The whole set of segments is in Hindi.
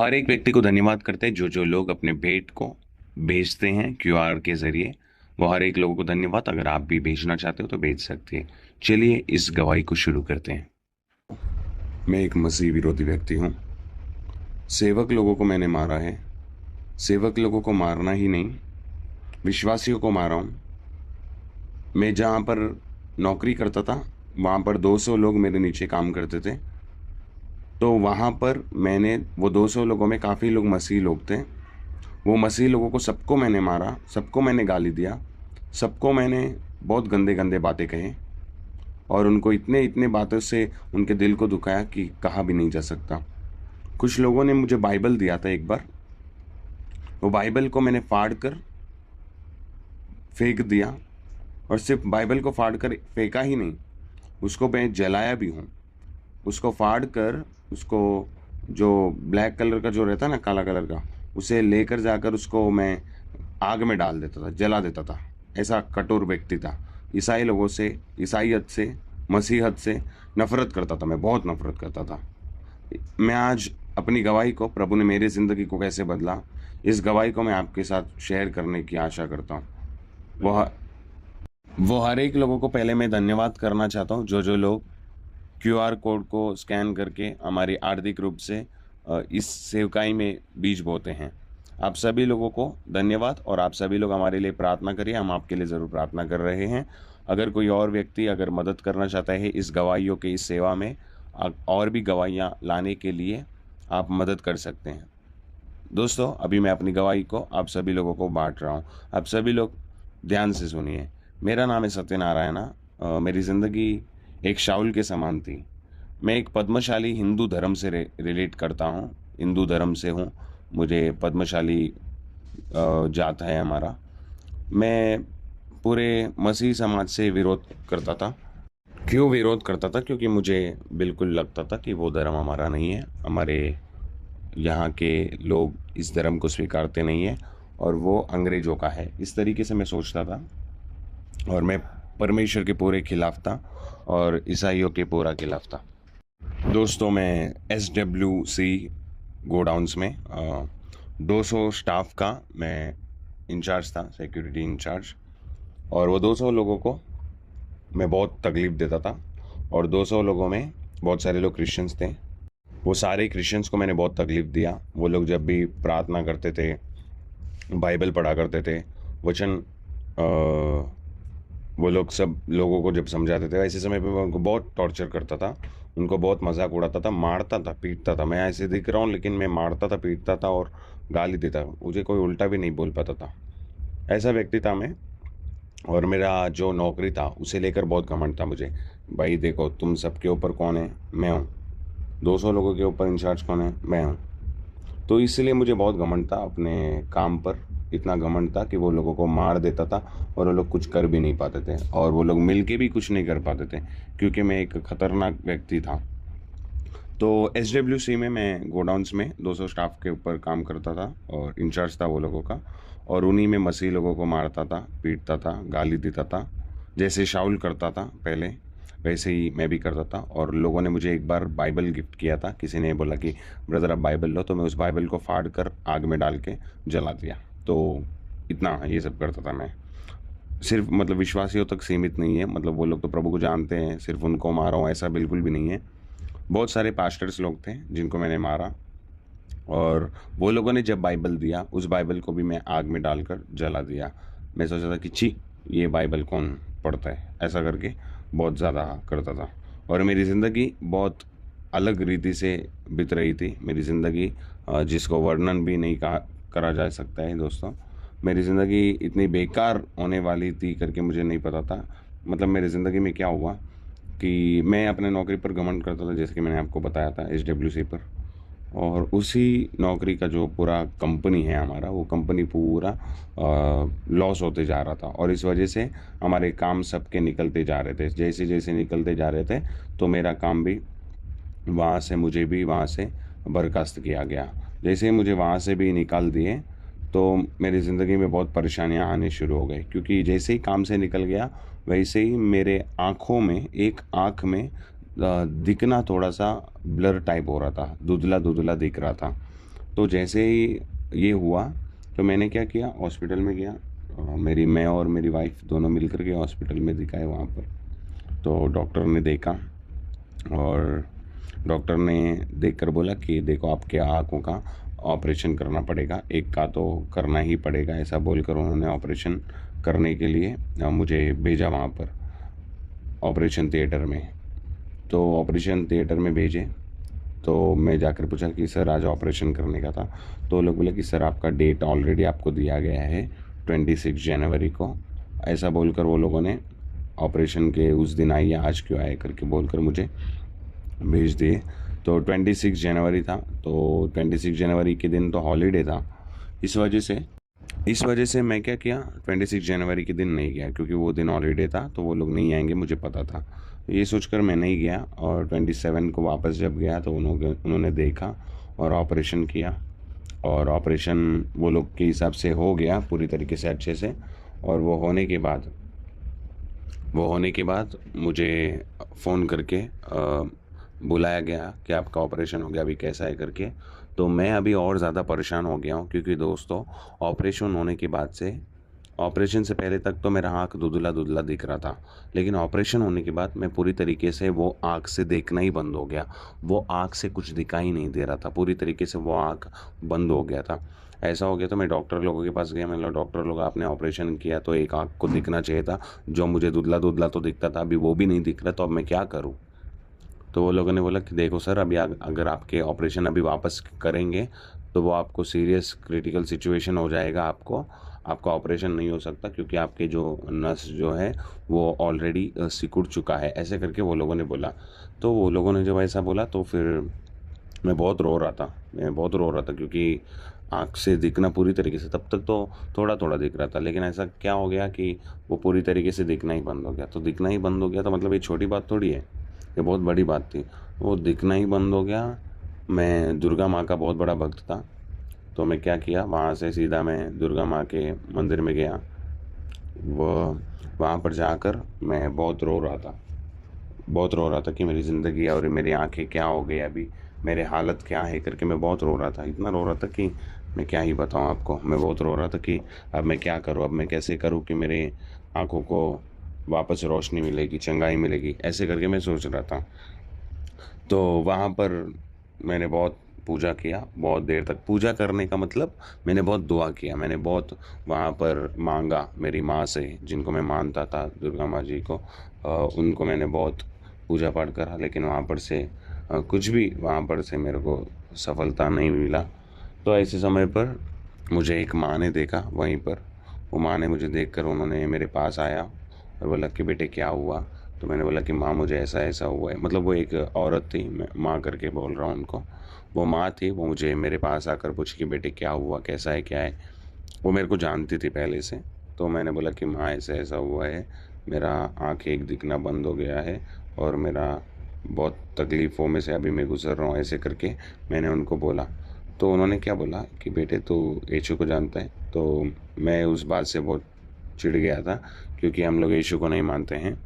हर एक व्यक्ति को धन्यवाद करते हैं जो लोग अपने भेंट को भेजते हैं क्यूआर के जरिए। वो हर एक लोगों को धन्यवाद। अगर आप भी भेजना चाहते हो तो भेज सकते हैं। चलिए इस गवाही को शुरू करते हैं। मैं एक मसीह विरोधी व्यक्ति हूँ। सेवक लोगों को मैंने मारा है। सेवक लोगों को मारना ही नहीं, विश्वासियों को मारा हूँ। मैं जहाँ पर नौकरी करता था वहाँ पर 200 लोग मेरे नीचे काम करते थे। तो वहाँ पर मैंने वो 200 लोगों में काफ़ी लोग मसीह लोग थे। वो मसीह लोगों को सबको मैंने मारा, सबको मैंने गाली दिया, सबको मैंने बहुत गंदे गंदे बातें कहे और उनको इतने इतने बातों से उनके दिल को दुखाया कि कहा भी नहीं जा सकता। कुछ लोगों ने मुझे बाइबल दिया था एक बार। वो बाइबल को मैंने फाड़ कर फेंक दिया। और सिर्फ बाइबल को फाड़ कर फेंका ही नहीं, उसको मैं जलाया भी हूँ। उसको फाड़ कर उसको जो ब्लैक कलर का जो रहता है ना, काला कलर का, उसे लेकर जाकर उसको मैं आग में डाल देता था, जला देता था। ऐसा कठोर व्यक्ति था। ईसाई लोगों से, ईसाईयत से, मसीहत से नफरत करता था। मैं बहुत नफरत करता था। मैं आज अपनी गवाही को, प्रभु ने मेरी ज़िंदगी को कैसे बदला, इस गवाही को मैं आपके साथ शेयर करने की आशा करता हूँ। वह वो हर एक लोगों को पहले मैं धन्यवाद करना चाहता हूँ जो लोग क्यूआर कोड को स्कैन करके हमारी आर्थिक रूप से इस सेवकाई में बीज बोते हैं। आप सभी लोगों को धन्यवाद। और आप सभी लोग हमारे लिए प्रार्थना करिए। हम आपके लिए ज़रूर प्रार्थना कर रहे हैं। अगर कोई और व्यक्ति अगर मदद करना चाहता है इस गवाहियों के इस सेवा में, और भी गवाहियाँ लाने के लिए आप मदद कर सकते हैं। दोस्तों, अभी मैं अपनी गवाही को आप सभी लोगों को बांट रहा हूँ। आप सभी लोग ध्यान से सुनिए। मेरा नाम है सत्यनारायणा। मेरी ज़िंदगी एक शाउल के समान थी। मैं एक पद्मशाली हिंदू धर्म से रिलेट करता हूँ। हिंदू धर्म से हूँ। मुझे पद्मशाली जात है हमारा। मैं पूरे मसीह समाज से विरोध करता था। क्यों विरोध करता था? क्योंकि मुझे बिल्कुल लगता था कि वो धर्म हमारा नहीं है। हमारे यहाँ के लोग इस धर्म को स्वीकारते नहीं है और वो अंग्रेज़ों का है। इस तरीके से मैं सोचता था और मैं परमेश्वर के पूरे खिलाफ था और ईसाइयों के पूरा खिलाफ था। दोस्तों, मैं SWC गोडाउन्स में 200 स्टाफ का मैं इंचार्ज था, सिक्योरिटी इंचार्ज। और वो 200 लोगों को मैं बहुत तकलीफ़ देता था। और 200 लोगों में बहुत सारे लोग क्रिश्चियंस थे। वो सारे क्रिश्चियंस को मैंने बहुत तकलीफ़ दिया। वो लोग जब भी प्रार्थना करते थे, बाइबल पढ़ा करते थे, वचन वो लोग सब लोगों को जब समझाते थे, ऐसे समय पे मैं उनको बहुत टॉर्चर करता था, उनको बहुत मजाक उड़ाता था, मारता था, पीटता था। मैं ऐसे दिख रहा हूँ लेकिन मैं मारता था, पीटता था और गाली देता। मुझे कोई उल्टा भी नहीं बोल पाता था। ऐसा व्यक्ति था मैं। और मेरा जो नौकरी था उसे लेकर बहुत घमंड था मुझे। भाई देखो, तुम सबके ऊपर कौन है? मैं हूँ। 200 लोगों के ऊपर इंचार्ज कौन है? मैं हूँ। तो इसलिए मुझे बहुत घमंड था अपने काम पर। इतना घमंड था कि वो लोगों को मार देता था और वो लोग कुछ कर भी नहीं पाते थे और वो लोग मिल के भी कुछ नहीं कर पाते थे, क्योंकि मैं एक खतरनाक व्यक्ति था। तो SWC में मैं गोडाउन्स में 200 स्टाफ के ऊपर काम करता था और इंचार्ज था वो लोगों का। और उन्हीं में मसीह लोगों को मारता था, पीटता था, गाली देता था। जैसे शाउल करता था पहले, वैसे ही मैं भी करता था। और लोगों ने मुझे एक बार बाइबल गिफ्ट किया था। किसी ने बोला कि ब्रदर आप बाइबल लो, तो मैं उस बाइबल को फाड़ कर आग में डाल के जला दिया। तो इतना ये सब करता था मैं। सिर्फ मतलब विश्वासियों तक सीमित नहीं है, मतलब वो लोग तो प्रभु को जानते हैं, सिर्फ उनको मारा हूँ ऐसा बिल्कुल भी नहीं है। बहुत सारे पास्टर्स लोग थे जिनको मैंने मारा। और वो लोगों ने जब बाइबल दिया, उस बाइबल को भी मैं आग में डालकर जला दिया। मैं सोचा था कि छी, ये बाइबल कौन पढ़ता है, ऐसा करके बहुत ज़्यादा करता था। और मेरी ज़िंदगी बहुत अलग रीति से बीत रही थी। मेरी ज़िंदगी जिसको वर्णन भी नहीं कहा करा जा सकता है दोस्तों। मेरी ज़िंदगी इतनी बेकार होने वाली थी करके मुझे नहीं पता था। मतलब मेरी ज़िंदगी में क्या हुआ कि मैं अपने नौकरी पर घमंड करता था, जैसे कि मैंने आपको बताया था, SWC पर। और उसी नौकरी का जो पूरा कंपनी है हमारा, वो कंपनी पूरा लॉस होते जा रहा था। और इस वजह से हमारे काम सबके निकलते जा रहे थे। जैसे जैसे निकलते जा रहे थे तो मेरा काम भी वहाँ से, मुझे भी वहाँ से बर्खास्त किया गया। जैसे ही मुझे वहाँ से भी निकाल दिए तो मेरी ज़िंदगी में बहुत परेशानियाँ आने शुरू हो गई, क्योंकि जैसे ही काम से निकल गया वैसे ही मेरे आँखों में, एक आँख में दिखना थोड़ा सा ब्लर टाइप हो रहा था, धुंधला धुंधला दिख रहा था। तो जैसे ही ये हुआ तो मैंने क्या किया, हॉस्पिटल में गया। मैं और मेरी वाइफ दोनों मिलकर के हॉस्पिटल में दिखाए वहाँ पर। तो डॉक्टर ने देखा और डॉक्टर ने देखकर बोला कि देखो आपके आँखों का ऑपरेशन करना पड़ेगा, एक का तो करना ही पड़ेगा। ऐसा बोलकर उन्होंने ऑपरेशन करने के लिए मुझे भेजा वहाँ पर ऑपरेशन थिएटर में। तो ऑपरेशन थिएटर में भेजे तो मैं जाकर पूछा कि सर आज ऑपरेशन करने का था। तो वो लोग बोले कि सर आपका डेट ऑलरेडी आपको दिया गया है 26 जनवरी को। ऐसा बोलकर वो लोगों ने ऑपरेशन के उस दिन आइए आज क्यों आए करके बोलकर मुझे भेज दिए। तो 26 जनवरी था, तो 26 जनवरी के दिन तो हॉलीडे था। इस वजह से मैं क्या किया, 26 जनवरी के दिन नहीं गया क्योंकि वो दिन हॉलीडे था तो वो लोग नहीं आएंगे, मुझे पता था। ये सोचकर मैं नहीं गया और 27 को वापस जब गया तो उन्होंने देखा और ऑपरेशन किया। और ऑपरेशन वो लोग के हिसाब से हो गया पूरी तरीके से अच्छे से। और वो होने के बाद मुझे फ़ोन करके बुलाया गया कि आपका ऑपरेशन हो गया, अभी कैसा है करके। तो मैं अभी और ज़्यादा परेशान हो गया हूँ क्योंकि दोस्तों, ऑपरेशन होने के बाद से, ऑपरेशन से पहले तक तो मेरा आँख धुंधला-धुंधला दिख रहा था, लेकिन ऑपरेशन होने के बाद मैं पूरी तरीके से वो आँख से देखना ही बंद हो गया। वो आँख से कुछ दिखाई नहीं दे रहा था, पूरी तरीके से वो आँख बंद हो गया था। ऐसा हो गया तो मैं डॉक्टर लोगों के पास गया, मैंने बोला डॉक्टर लोग आपने ऑपरेशन किया तो एक आँख को दिखना चाहिए था, जो मुझे धुंधला-धुंधला तो दिखता था, अभी वो भी नहीं दिख रहा, तो अब मैं क्या करूँ? तो वो लोगों ने बोला कि देखो सर, अभी अगर आपके ऑपरेशन अभी वापस करेंगे तो वो आपको सीरियस क्रिटिकल सिचुएशन हो जाएगा, आपका ऑपरेशन नहीं हो सकता क्योंकि आपके जो नस जो है वो ऑलरेडी सिकुड़ चुका है, ऐसे करके वो लोगों ने बोला। तो वो लोगों ने जब ऐसा बोला तो फिर मैं बहुत रो रहा था क्योंकि आँख से दिखना पूरी तरीके से, तब तक तो थोड़ा थोड़ा दिख रहा था, लेकिन ऐसा क्या हो गया कि वो पूरी तरीके से दिखना ही बंद हो गया। तो दिखना ही बंद हो गया तो मतलब ये छोटी बात थोड़ी है, ये बहुत बड़ी बात थी। वो दिखना ही बंद हो गया। मैं दुर्गा माँ का बहुत बड़ा भक्त था, तो मैं क्या किया, वहाँ से सीधा मैं दुर्गा माँ के मंदिर में गया। वो वहाँ पर जाकर मैं बहुत रो रहा था कि मेरी ज़िंदगी और मेरी आंखें क्या हो गई अभी, मेरे हालत क्या है करके मैं बहुत रो रहा था। इतना रो रहा था कि मैं क्या ही बताऊँ आपको। मैं बहुत रो रहा था कि अब मैं क्या करूँ, अब मैं कैसे करूँ कि मेरे आँखों को वापस रोशनी मिलेगी, चंगाई मिलेगी, ऐसे करके मैं सोच रहा था। तो वहाँ पर मैंने बहुत पूजा किया, बहुत देर तक पूजा करने का मतलब मैंने बहुत दुआ किया, मैंने बहुत वहाँ पर मांगा मेरी माँ से, जिनको मैं मानता था दुर्गा माँ जी को। उनको मैंने बहुत पूजा पाठ करा, लेकिन वहाँ पर से कुछ भी वहाँ पर से मेरे को सफलता नहीं मिला। तो ऐसे समय पर मुझे एक माँ ने देखा वहीं पर। वो माँ ने मुझे देखकर उन्होंने मेरे पास आया और बोला कि बेटे क्या हुआ। तो मैंने बोला कि माँ मुझे ऐसा ऐसा हुआ है, मतलब वो एक औरत थी, मैं माँ करके बोल रहा हूँ उनको। वो माँ थी, वो मुझे मेरे पास आकर पूछी कि बेटे क्या हुआ, कैसा है, क्या है। वो मेरे को जानती थी पहले से। तो मैंने बोला कि माँ ऐसा ऐसा हुआ है, मेरा आँख एक दिखना बंद हो गया है और मेरा बहुत तकलीफ़ों में से अभी मैं गुज़र रहा हूँ, ऐसे करके मैंने उनको बोला। तो उन्होंने क्या बोला कि बेटे तू यीशु को जानता है। तो मैं उस बात से बहुत चिढ़ गया था क्योंकि हम लोग यीशु को नहीं मानते हैं।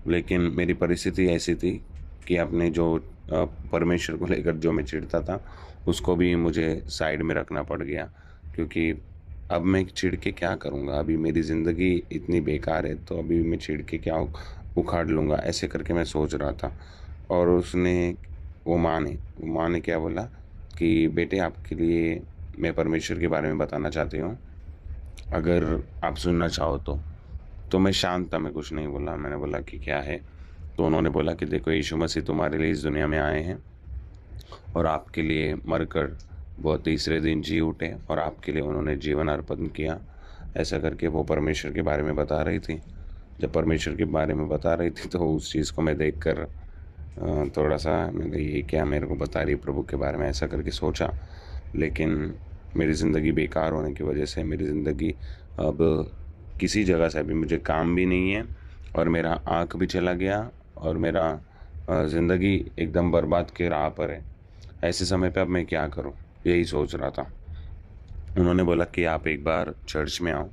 लेकिन मेरी परिस्थिति ऐसी थी कि अपने जो परमेश्वर को लेकर जो मैं चिढ़ता था उसको भी मुझे साइड में रखना पड़ गया, क्योंकि अब मैं चिढ़ के क्या करूँगा, अभी मेरी ज़िंदगी इतनी बेकार है तो अभी मैं चिढ़ के क्या उखाड़ लूँगा, ऐसे करके मैं सोच रहा था। और वो माँ ने क्या बोला कि बेटे आपके लिए मैं परमेश्वर के बारे में बताना चाहती हूँ, अगर आप सुनना चाहो तो। तो मैं शांत था, मैं कुछ नहीं बोला। मैंने बोला कि क्या है? तो उन्होंने बोला कि देखो यीशु मसीह तुम्हारे लिए इस दुनिया में आए हैं और आपके लिए मरकर वो तीसरे दिन जी उठे और आपके लिए उन्होंने जीवन अर्पण किया। ऐसा करके वो परमेश्वर के बारे में बता रही थी। जब परमेश्वर के बारे में बता रही थी तो उस चीज़ को मैं देखकर थोड़ा सा मैंने ये क्या मेरे को बता रही प्रभु के बारे में, ऐसा करके सोचा। लेकिन मेरी ज़िंदगी बेकार होने की वजह से मेरी ज़िंदगी अब किसी जगह से अभी मुझे काम भी नहीं है और मेरा आँख भी चला गया और मेरा ज़िंदगी एकदम बर्बाद के राह पर है। ऐसे समय पे अब मैं क्या करूं, यही सोच रहा था। उन्होंने बोला कि आप एक बार चर्च में आओ,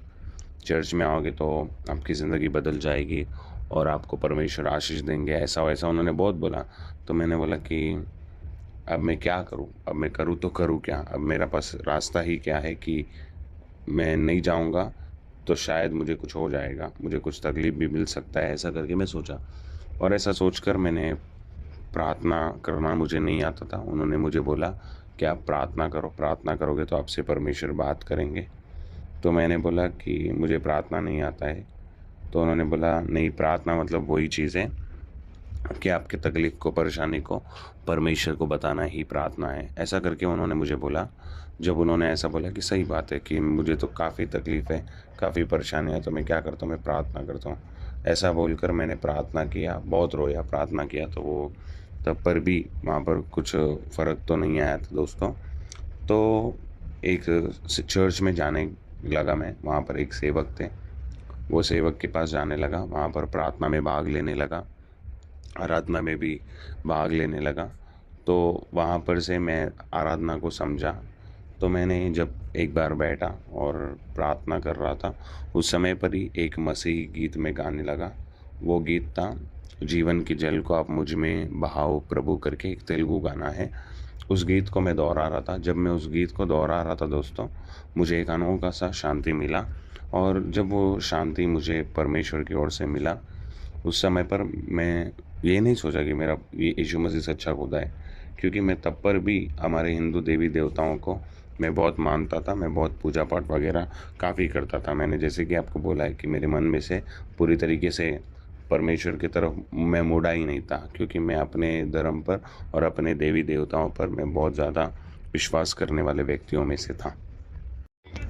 चर्च में आओगे तो आपकी ज़िंदगी बदल जाएगी और आपको परमेश्वर आशीष देंगे, ऐसा वैसा उन्होंने बहुत बोला। तो मैंने बोला कि अब मैं क्या करूं, अब मैं करूं तो करूं क्या, अब मेरा पास रास्ता ही क्या है कि मैं नहीं जाऊंगा तो शायद मुझे कुछ हो जाएगा, मुझे कुछ तकलीफ भी मिल सकता है, ऐसा करके मैं सोचा। और ऐसा सोचकर मैंने प्रार्थना करना मुझे नहीं आता था। उन्होंने मुझे बोला कि आप प्रार्थना करो, प्रार्थना करोगे तो आपसे परमेश्वर बात करेंगे। तो मैंने बोला कि मुझे प्रार्थना नहीं आता है। तो उन्होंने बोला नहीं, प्रार्थना मतलब वही चीज़ है कि आपके तकलीफ़ को, परेशानी को परमेश्वर को बताना ही प्रार्थना है, ऐसा करके उन्होंने मुझे बोला। जब उन्होंने ऐसा बोला कि सही बात है कि मुझे तो काफ़ी तकलीफ़ है, काफ़ी परेशानी है, तो मैं क्या करता हूँ, मैं प्रार्थना करता हूँ। ऐसा बोलकर मैंने प्रार्थना किया, बहुत रोया, प्रार्थना किया, तो वो तब पर भी वहाँ पर कुछ फ़र्क तो नहीं आया था दोस्तों। तो एक चर्च में जाने लगा मैं, वहाँ पर एक सेवक थे, वो सेवक के पास जाने लगा, वहाँ पर प्रार्थना में भाग लेने लगा, आराधना में भी भाग लेने लगा। तो वहाँ पर से मैं आराधना को समझा। तो मैंने जब एक बार बैठा और प्रार्थना कर रहा था, उस समय पर ही एक मसीही गीत में गाने लगा। वो गीत था, जीवन की जल को आप मुझ में बहाओ प्रभु करके, एक तेलुगु गाना है। उस गीत को मैं दोहरा रहा था। जब मैं उस गीत को दोहरा रहा था दोस्तों, मुझे एक अनोखा सा शांति मिला। और जब वो शांति मुझे परमेश्वर की ओर से मिला, उस समय पर मैं ये नहीं सोचा कि मेरा ये यीशु मसीह सच्चा खुदा है, क्योंकि मैं तब पर भी हमारे हिंदू देवी देवताओं को मैं बहुत मानता था, मैं बहुत पूजा पाठ वगैरह काफ़ी करता था। मैंने जैसे कि आपको बोला है कि मेरे मन में से पूरी तरीके से परमेश्वर की तरफ मैं मुड़ा ही नहीं था, क्योंकि मैं अपने धर्म पर और अपने देवी देवताओं पर मैं बहुत ज़्यादा विश्वास करने वाले व्यक्तियों में से था।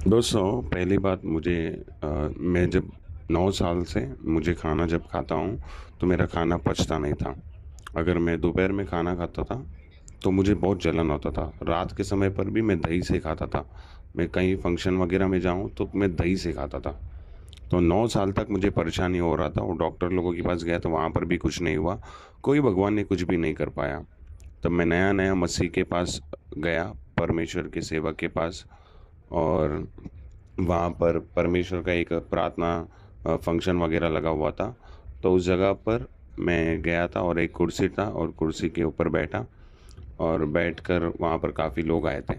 दोस्तों, पहली बात, मैं जब 9 साल से मुझे खाना जब खाता हूँ तो मेरा खाना पचता नहीं था। अगर मैं दोपहर में खाना खाता था तो मुझे बहुत जलन होता था। रात के समय पर भी मैं दही से खाता था। मैं कहीं फंक्शन वगैरह में जाऊँ तो मैं दही से खाता था। तो 9 साल तक मुझे परेशानी हो रहा था, और डॉक्टर लोगों के पास गया तो वहाँ पर भी कुछ नहीं हुआ। कोई भगवान ने कुछ भी नहीं कर पाया। तब मैं नया नया मसीह के पास गया, परमेश्वर के सेवक के पास। और वहाँ पर परमेश्वर का एक प्रार्थना फंक्शन वगैरह लगा हुआ था। तो उस जगह पर मैं गया था और एक कुर्सी था, और कुर्सी के ऊपर बैठा, और बैठकर वहाँ पर काफ़ी लोग आए थे।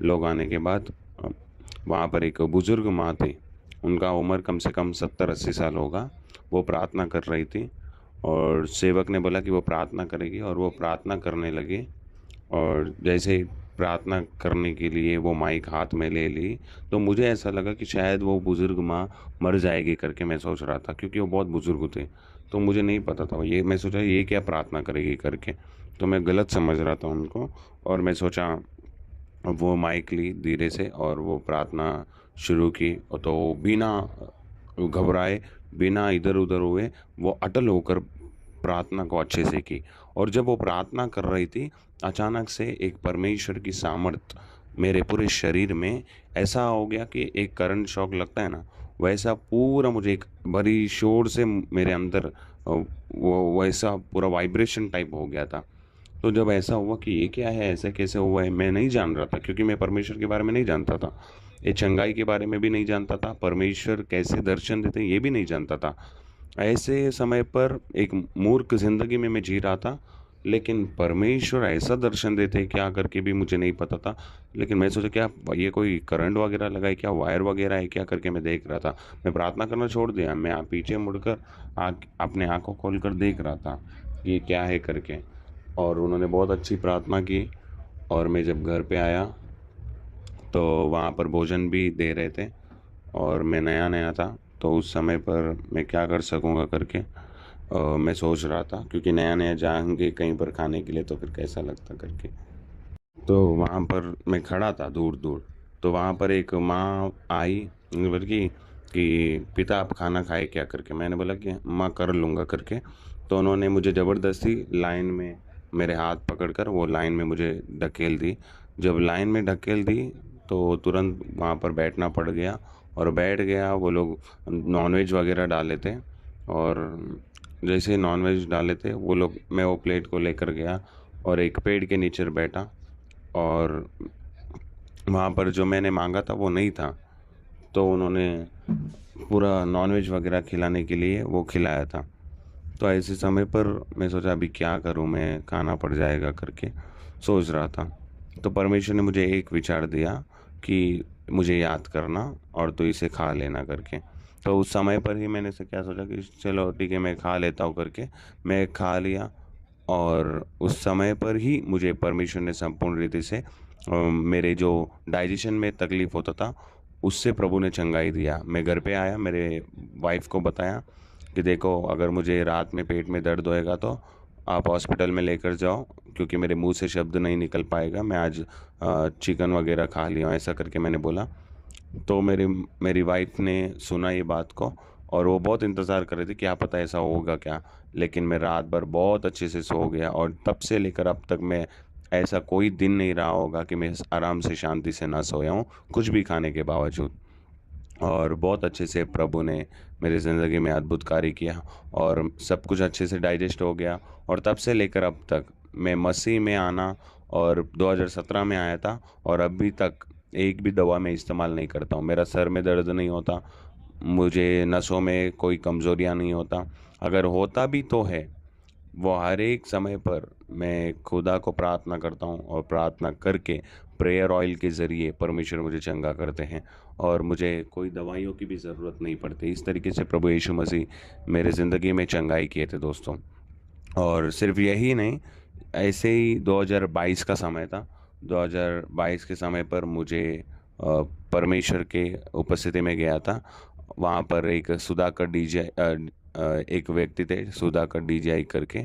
लोग आने के बाद वहाँ पर एक बुज़ुर्ग माँ थी, उनका उम्र कम से कम 70-80 साल होगा। वो प्रार्थना कर रही थी, और सेवक ने बोला कि वो प्रार्थना करेगी, और वो प्रार्थना करने लगी। और जैसे ही प्रार्थना करने के लिए वो माइक हाथ में ले ली, तो मुझे ऐसा लगा कि शायद वो बुज़ुर्ग माँ मर जाएगी करके मैं सोच रहा था, क्योंकि वो बहुत बुज़ुर्ग थे। तो मुझे नहीं पता था, ये मैं सोचा ये क्या प्रार्थना करेगी करके, तो मैं गलत समझ रहा था उनको। और मैं सोचा, वो माइक ली धीरे से और वो प्रार्थना शुरू की। तो बिना घबराए, बिना इधर उधर हुए, वो अटल होकर प्रार्थना को अच्छे से की। और जब वो प्रार्थना कर रही थी, अचानक से एक परमेश्वर की सामर्थ मेरे पूरे शरीर में ऐसा हो गया कि एक करंट शॉक लगता है ना, वैसा पूरा मुझे एक बड़ी शोर से मेरे अंदर वो वैसा पूरा वाइब्रेशन टाइप हो गया था। तो जब ऐसा हुआ कि ये क्या है, ऐसा कैसे हुआ है, मैं नहीं जान रहा था, क्योंकि मैं परमेश्वर के बारे में नहीं जानता था। ये चंगाई के बारे में भी नहीं जानता था, परमेश्वर कैसे दर्शन देते हैं ये भी नहीं जानता था। ऐसे समय पर एक मूर्ख ज़िंदगी में मैं जी रहा था, लेकिन परमेश्वर ऐसा दर्शन देते हैं क्या करके भी मुझे नहीं पता था। लेकिन मैं सोचा क्या ये कोई करंट वगैरह लगा है क्या, वायर वगैरह है क्या करके मैं देख रहा था। मैं प्रार्थना करना छोड़ दिया, मैं पीछे मुड़कर अपने आंखों खोल कर देख रहा था कि ये क्या है करके। और उन्होंने बहुत अच्छी प्रार्थना की। और मैं जब घर पे आया तो वहाँ पर भोजन भी दे रहे थे, और मैं नया नया था, तो उस समय पर मैं क्या कर सकूँगा करके मैं सोच रहा था, क्योंकि नया नया जाएंगे कहीं पर खाने के लिए तो फिर कैसा लगता करके। तो वहाँ पर मैं खड़ा था दूर दूर, तो वहाँ पर एक माँ आई, बल्कि कि पिता आप खाना खाए क्या करके। मैंने बोला कि माँ कर लूँगा करके। तो उन्होंने मुझे ज़बरदस्ती लाइन में मेरे हाथ पकड़कर वो लाइन में मुझे ढकेल दी। जब लाइन में ढकेल दी तो तुरंत वहाँ पर बैठना पड़ गया, और बैठ गया। वो लोग नॉनवेज वगैरह डाले थे, और जैसे नॉनवेज डाले थे वो लोग, मैं वो प्लेट को लेकर गया और एक पेड़ के नीचे बैठा। और वहाँ पर जो मैंने मांगा था वो नहीं था, तो उन्होंने पूरा नॉनवेज वगैरह खिलाने के लिए वो खिलाया था। तो ऐसे समय पर मैं सोचा अभी क्या करूँ, मैं खाना पड़ जाएगा करके सोच रहा था, तो परमेश्वर ने मुझे एक विचार दिया कि मुझे याद करना और तो इसे खा लेना करके। तो उस समय पर ही मैंने से क्या सोचा कि चलो ठीक है मैं खा लेता हूँ करके। मैं खा लिया और उस समय पर ही मुझे परमेश्वर ने संपूर्ण रीति से मेरे जो डाइजेशन में तकलीफ़ होता था उससे प्रभु ने चंगाई दिया। मैं घर पे आया, मेरे वाइफ को बताया कि देखो अगर मुझे रात में पेट में दर्द होएगा तो आप हॉस्पिटल में लेकर जाओ, क्योंकि मेरे मुंह से शब्द नहीं निकल पाएगा, मैं आज चिकन वगैरह खा लिया हूँ, ऐसा करके मैंने बोला। तो मेरी मेरी वाइफ ने सुना ये बात को और वो बहुत इंतज़ार कर रही थी क्या पता ऐसा होगा क्या। लेकिन मैं रात भर बहुत अच्छे से सो गया और तब से लेकर अब तक मैं ऐसा कोई दिन नहीं रहा होगा कि मैं आराम से शांति से ना सोया हूँ, कुछ भी खाने के बावजूद। और बहुत अच्छे से प्रभु ने मेरी ज़िंदगी में अद्भुत कार्य किया और सब कुछ अच्छे से डाइजेस्ट हो गया। और तब से लेकर अब तक मैं मसीह में आना और 2017 में आया था और अभी तक एक भी दवा मैं इस्तेमाल नहीं करता हूँ। मेरा सर में दर्द नहीं होता, मुझे नसों में कोई कमज़ोरियाँ नहीं होता, अगर होता भी तो है वो हर एक समय पर मैं खुदा को प्रार्थना करता हूँ और प्रार्थना करके प्रेयर ऑयल के ज़रिए परमेश्वर मुझे चंगा करते हैं और मुझे कोई दवाइयों की भी ज़रूरत नहीं पड़ती। इस तरीके से प्रभु यीशु मसीह मेरे ज़िंदगी में चंगाई किए थे दोस्तों। और सिर्फ यही नहीं, ऐसे ही 2022 का समय था। 2022 के समय पर मुझे परमेश्वर के उपस्थिति में गया था। वहाँ पर एक सुधाकर डीजे एक व्यक्ति थे सुधाकर डीजे करके।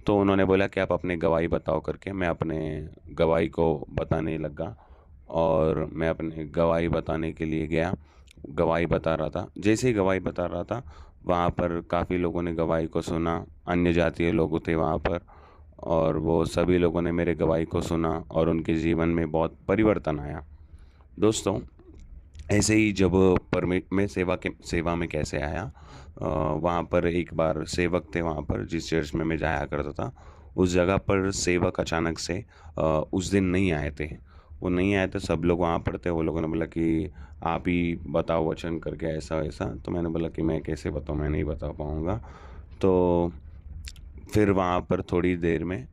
तो उन्होंने बोला कि आप अपने गवाही बताओ करके। मैं अपने गवाही को बताने लगा और मैं अपने गवाही बताने के लिए गया। गवाही बता रहा था, जैसे ही गवाही बता रहा था वहाँ पर काफ़ी लोगों ने गवाही को सुना। अन्य जातीय लोग थे वहाँ पर और वो सभी लोगों ने मेरे गवाही को सुना और उनके जीवन में बहुत परिवर्तन आया। दोस्तों ऐसे ही जब मैं सेवा में कैसे आया, वहाँ पर एक बार सेवक थे वहाँ पर जिस चर्च में मैं जाया करता था, उस जगह पर सेवक अचानक से उस दिन नहीं आए थे। वो नहीं आए थे, सब लोग वहाँ पर थे। वो लोगों ने बोला कि आप ही बताओ वचन करके ऐसा वैसा। तो मैंने बोला कि मैं कैसे बताऊँ, मैं नहीं बता पाऊँगा। तो फिर वहाँ पर थोड़ी देर में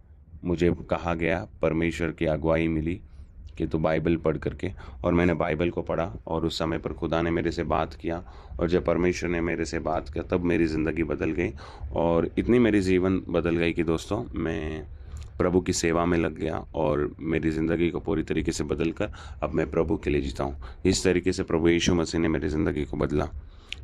मुझे कहा गया, परमेश्वर की अगुवाई मिली कि तू बाइबल पढ़ करके। और मैंने बाइबल को पढ़ा और उस समय पर खुदा ने मेरे से बात किया और जब परमेश्वर ने मेरे से बात किया तब मेरी ज़िंदगी बदल गई और इतनी मेरी जीवन बदल गई कि दोस्तों मैं प्रभु की सेवा में लग गया और मेरी ज़िंदगी को पूरी तरीके से बदल कर अब मैं प्रभु के लिए जीता हूँ। इस तरीके से प्रभु यीशु मसीह ने मेरी ज़िंदगी को बदला।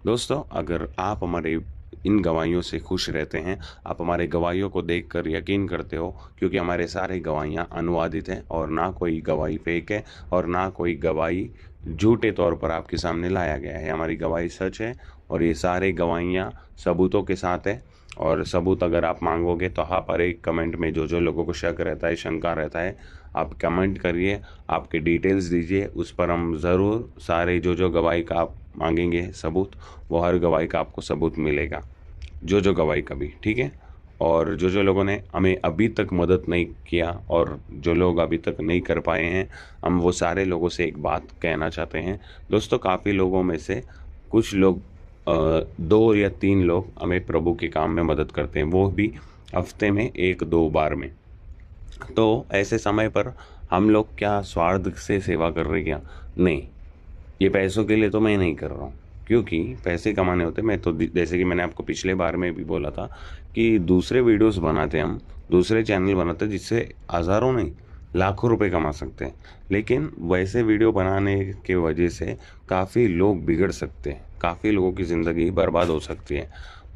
दोस्तों अगर आप हमारे इन गवाहियों से खुश रहते हैं, आप हमारे गवाहियों को देखकर यकीन करते हो, क्योंकि हमारे सारे गवाहियाँ अनुवादित हैं और ना कोई गवाही फेक है और ना कोई गवाही झूठे तौर पर आपके सामने लाया गया है। हमारी गवाही सच है और ये सारे गवाहियाँ सबूतों के साथ है। और सबूत अगर आप मांगोगे तो आप हर एक कमेंट में जो जो लोगों को शक रहता है, शंका रहता है, आप कमेंट करिए, आपके डिटेल्स दीजिए, उस पर हम ज़रूर सारे जो जो गवाही का आप मांगेंगे सबूत, वो हर गवाही का आपको सबूत मिलेगा, जो जो गवाही का भी, ठीक है। और जो जो लोगों ने हमें अभी तक मदद नहीं किया और जो लोग अभी तक नहीं कर पाए हैं, हम वो सारे लोगों से एक बात कहना चाहते हैं। दोस्तों काफ़ी लोगों में से कुछ लोग 2 या 3 लोग हमें प्रभु के काम में मदद करते हैं, वो भी हफ्ते में 1-2 बार में। तो ऐसे समय पर हम लोग क्या स्वार्थ से सेवा कर रहे हैं क्या? नहीं, ये पैसों के लिए तो मैं नहीं कर रहा हूँ, क्योंकि पैसे कमाने होते मैं तो जैसे कि मैंने आपको पिछले बार में भी बोला था कि दूसरे वीडियोस बनाते हम, दूसरे चैनल बनाते हैं जिससे हज़ारों नहीं लाखों रुपए कमा सकते हैं। लेकिन वैसे वीडियो बनाने के वजह से काफ़ी लोग बिगड़ सकते हैं, काफ़ी लोगों की ज़िंदगी बर्बाद हो सकती है।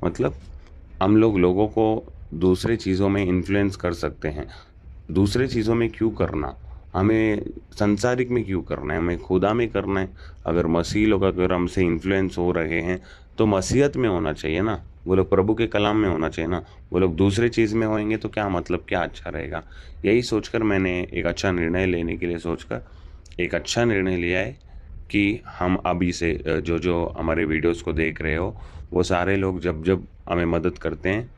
मतलब हम लोग लोगों को दूसरी चीज़ों में इन्फ्लुएंस कर सकते हैं। दूसरे चीज़ों में क्यों करना, हमें संसारिक में क्यों करना है, हमें खुदा में करना है। अगर मसीह लोग अगर हमसे इन्फ्लुएंस हो रहे हैं तो मसीहत में होना चाहिए ना, वो लोग प्रभु के कलाम में होना चाहिए ना। वो लोग दूसरे चीज़ में होंगे तो क्या मतलब, क्या अच्छा रहेगा। यही सोचकर मैंने एक अच्छा निर्णय लेने के लिए सोचकर एक अच्छा निर्णय लिया है कि हम अभी से जो जो हमारे वीडियोस को देख रहे हो वो सारे लोग जब जब हमें मदद करते हैं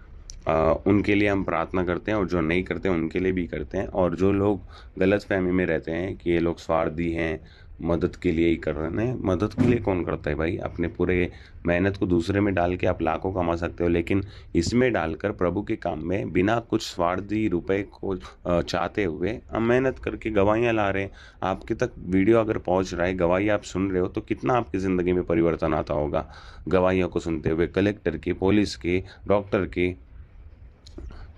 उनके लिए हम प्रार्थना करते हैं और जो नहीं करते हैं उनके लिए भी करते हैं। और जो लोग गलत फहमी में रहते हैं कि ये लोग स्वार्थी हैं, मदद के लिए ही कर रहे हैं। मदद के लिए कौन करता है भाई? अपने पूरे मेहनत को दूसरे में डाल के आप लाखों कमा सकते हो, लेकिन इसमें डालकर प्रभु के काम में बिना कुछ स्वार्थी रुपए को चाहते हुए हम मेहनत करके गवाहियाँ ला रहे हैं। आपके तक वीडियो अगर पहुंच रहा है, गवाही आप सुन रहे हो, तो कितना आपकी ज़िंदगी में परिवर्तन आता होगा गवाहियों को सुनते हुए। कलेक्टर की, पुलिस की, डॉक्टर की,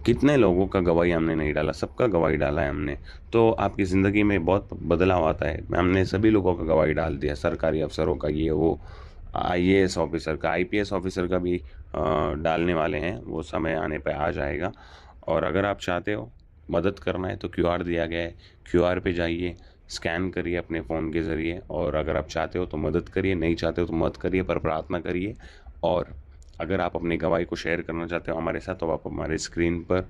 कितने लोगों का गवाही हमने नहीं डाला, सबका गवाही डाला है हमने। तो आपकी ज़िंदगी में बहुत बदलाव आता है। हमने सभी लोगों का गवाही डाल दिया, सरकारी अफसरों का, ये वो, आईएएस ऑफिसर का, आईपीएस ऑफिसर का भी डालने वाले हैं, वो समय आने पे आ जाएगा। और अगर आप चाहते हो मदद करना है तो क्यूआर दिया गया है, क्यूआर पे जाइए, स्कैन करिए अपने फ़ोन के ज़रिए। और अगर आप चाहते हो तो मदद करिए, नहीं चाहते हो तो मत करिए, पर प्रार्थना करिए। और अगर आप अपनी गवाही को शेयर करना चाहते हो हमारे साथ, तो आप हमारे स्क्रीन पर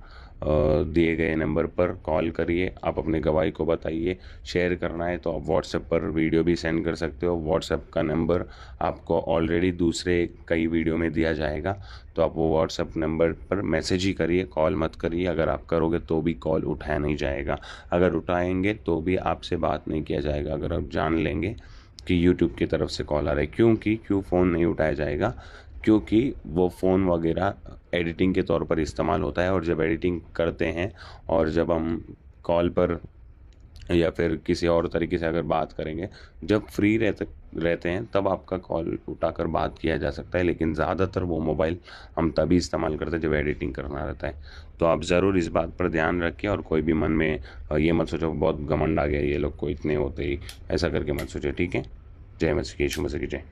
दिए गए नंबर पर कॉल करिए, आप अपनी गवाही को बताइए। शेयर करना है तो आप व्हाट्सएप पर वीडियो भी सेंड कर सकते हो। व्हाट्सएप का नंबर आपको ऑलरेडी दूसरे कई वीडियो में दिया जाएगा, तो आप वो व्हाट्सएप नंबर पर मैसेज ही करिए, कॉल मत करिए। अगर आप करोगे तो भी कॉल उठाया नहीं जाएगा, अगर उठाएंगे तो भी आपसे बात नहीं किया जाएगा। अगर आप जान लेंगे कि यूट्यूब की तरफ से कॉल आ रहा है, क्यों फ़ोन नहीं उठाया जाएगा? क्योंकि वो फ़ोन वगैरह एडिटिंग के तौर पर इस्तेमाल होता है, और जब एडिटिंग करते हैं और जब हम कॉल पर या फिर किसी और तरीके से अगर बात करेंगे, जब फ्री रहते हैं तब आपका कॉल उठाकर बात किया जा सकता है। लेकिन ज़्यादातर वो मोबाइल हम तभी इस्तेमाल करते हैं जब एडिटिंग करना रहता है। तो आप ज़रूर इस बात पर ध्यान रखिए, और कोई भी मन में ये मत सोचो बहुत घमंड आ गया, ये लोग को इतने होते ही, ऐसा करके मत सोचो, ठीक है? जय मसीह की, यीशु मसीह की जय।